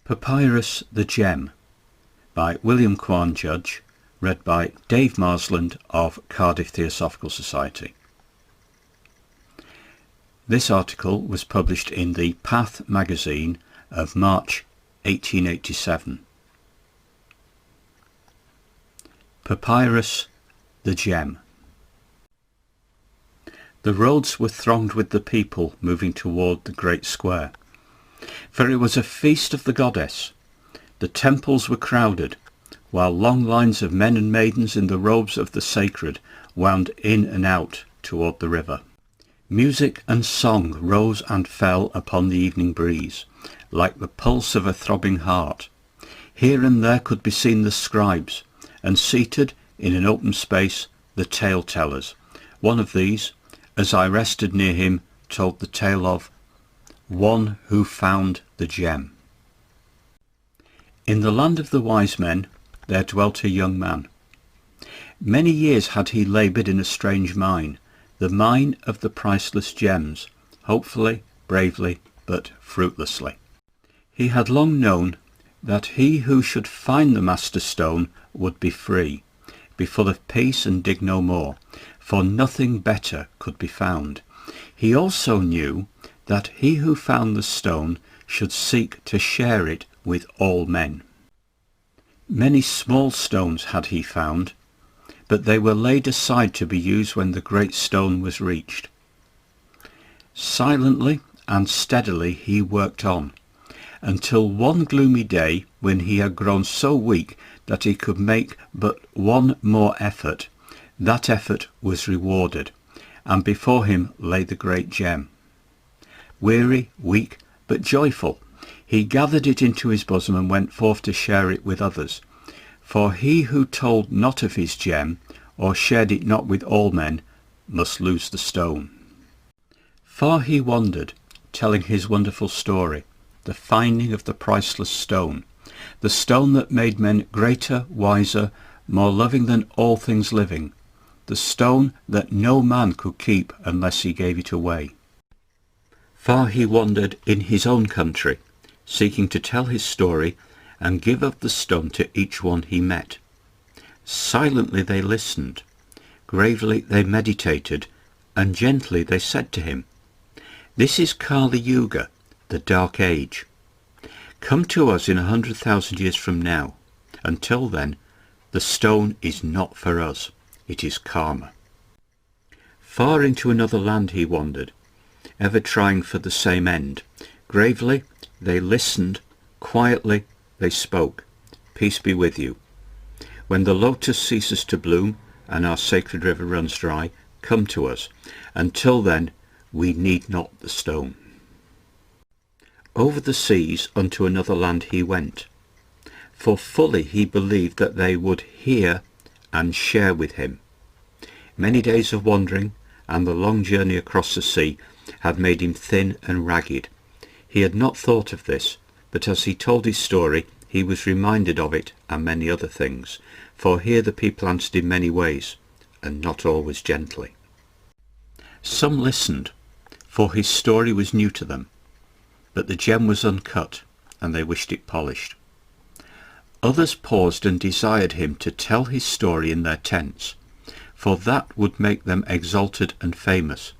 Papyrus the Gem by William Quan Judge, read by Dave Marsland of Cardiff Theosophical Society. This article was published in the Path magazine of March 1887. Papyrus the Gem. The roads were thronged with the people moving toward the great square, for it was a feast of the goddess. The temples were crowded, while long lines of men and maidens in the robes of the sacred wound in and out toward the river. Music and song rose and fell upon the evening breeze, like the pulse of a throbbing heart. Here and there could be seen the scribes, and seated in an open space the tale-tellers. One of these, as I rested near him, told the tale of one who found the gem. In the land of the wise men there dwelt a young man. Many years had he laboured in a strange mine, the mine of the priceless gems, hopefully, bravely, but fruitlessly. He had long known that he who should find the master stone would be free, be full of peace and dig no more, for nothing better could be found. He also knew that he who found the stone should seek to share it with all men. Many small stones had he found, but they were laid aside to be used when the great stone was reached. Silently and steadily he worked on, until one gloomy day, when he had grown so weak that he could make but one more effort, that effort was rewarded, and before him lay the great gem. Weary, weak, but joyful, he gathered it into his bosom and went forth to share it with others. For he who told not of his gem, or shared it not with all men, must lose the stone. Far he wandered, telling his wonderful story, the finding of the priceless stone, the stone that made men greater, wiser, more loving than all things living, the stone that no man could keep unless he gave it away. Far he wandered in his own country, seeking to tell his story and give up the stone to each one he met. Silently they listened, gravely they meditated, and gently they said to him, "This is Kali Yuga, the Dark Age. Come to us in 100,000 years from now. Until then, the stone is not for us, it is karma." Far into another land he wandered, ever trying for the same end. Gravely they listened, quietly they spoke, "Peace be with you. When the lotus ceases to bloom and our sacred river runs dry, come to us. Until then, we need not the stone." Over the seas unto another land he went, for fully he believed that they would hear and share with him. Many days of wandering and the long journey across the sea had made him thin and ragged. He had not thought of this, but as he told his story he was reminded of it and many other things, for here the people answered in many ways, and not always gently. Some listened, for his story was new to them, but the gem was uncut, and they wished it polished. Others paused and desired him to tell his story in their tents, for that would make them exalted and famous,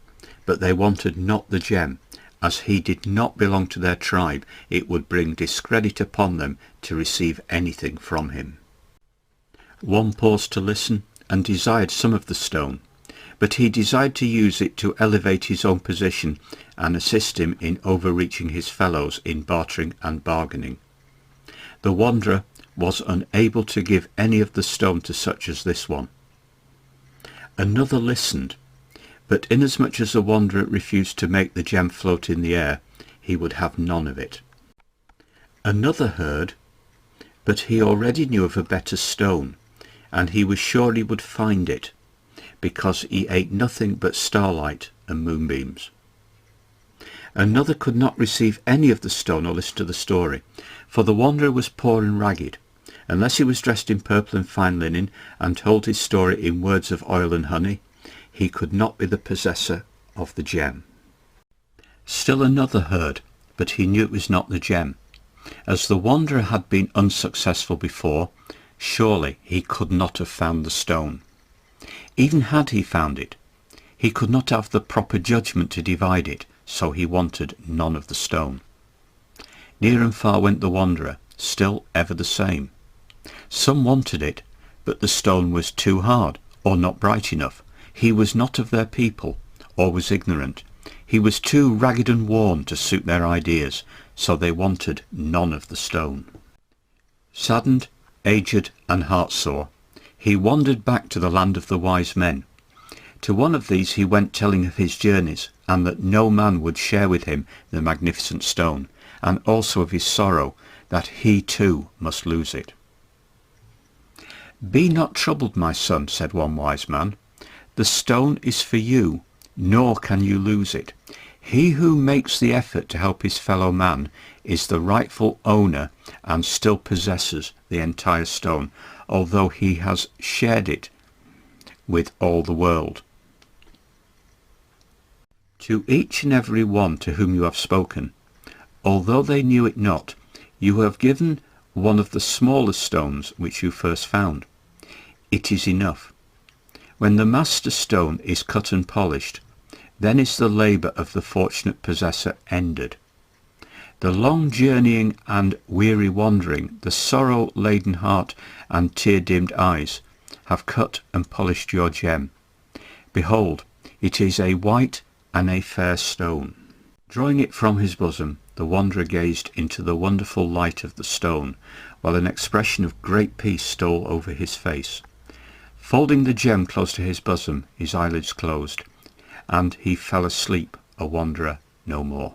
but they wanted not the gem. As he did not belong to their tribe, it would bring discredit upon them to receive anything from him. One paused to listen and desired some of the stone, but he desired to use it to elevate his own position and assist him in overreaching his fellows in bartering and bargaining. The wanderer was unable to give any of the stone to such as this one. Another listened, but inasmuch as the wanderer refused to make the gem float in the air, he would have none of it. Another heard, but he already knew of a better stone, and he was sure he would find it, because he ate nothing but starlight and moonbeams. Another could not receive any of the stone or listen to the story, for the wanderer was poor and ragged. Unless he was dressed in purple and fine linen, and told his story in words of oil and honey, he could not be the possessor of the gem. Still another heard, but he knew it was not the gem. As the wanderer had been unsuccessful before, surely he could not have found the stone. Even had he found it, he could not have the proper judgment to divide it, so he wanted none of the stone. Near and far went the wanderer, still ever the same. Some wanted it, but the stone was too hard, or not bright enough. He was not of their people, or was ignorant. He was too ragged and worn to suit their ideas, so they wanted none of the stone. Saddened, aged, and heartsore, he wandered back to the land of the wise men. To one of these he went, telling of his journeys, and that no man would share with him the magnificent stone, and also of his sorrow, that he too must lose it. "Be not troubled, my son," said one wise man. "The stone is for you, nor can you lose it. He who makes the effort to help his fellow man is the rightful owner and still possesses the entire stone, although he has shared it with all the world. To each and every one to whom you have spoken, although they knew it not, you have given one of the smallest stones which you first found. It is enough. When the master stone is cut and polished, then is the labour of the fortunate possessor ended. The long journeying and weary wandering, the sorrow-laden heart and tear-dimmed eyes have cut and polished your gem. Behold, it is a white and a fair stone." Drawing it from his bosom, the wanderer gazed into the wonderful light of the stone, while an expression of great peace stole over his face. Folding the gem close to his bosom, his eyelids closed, and he fell asleep, a wanderer no more.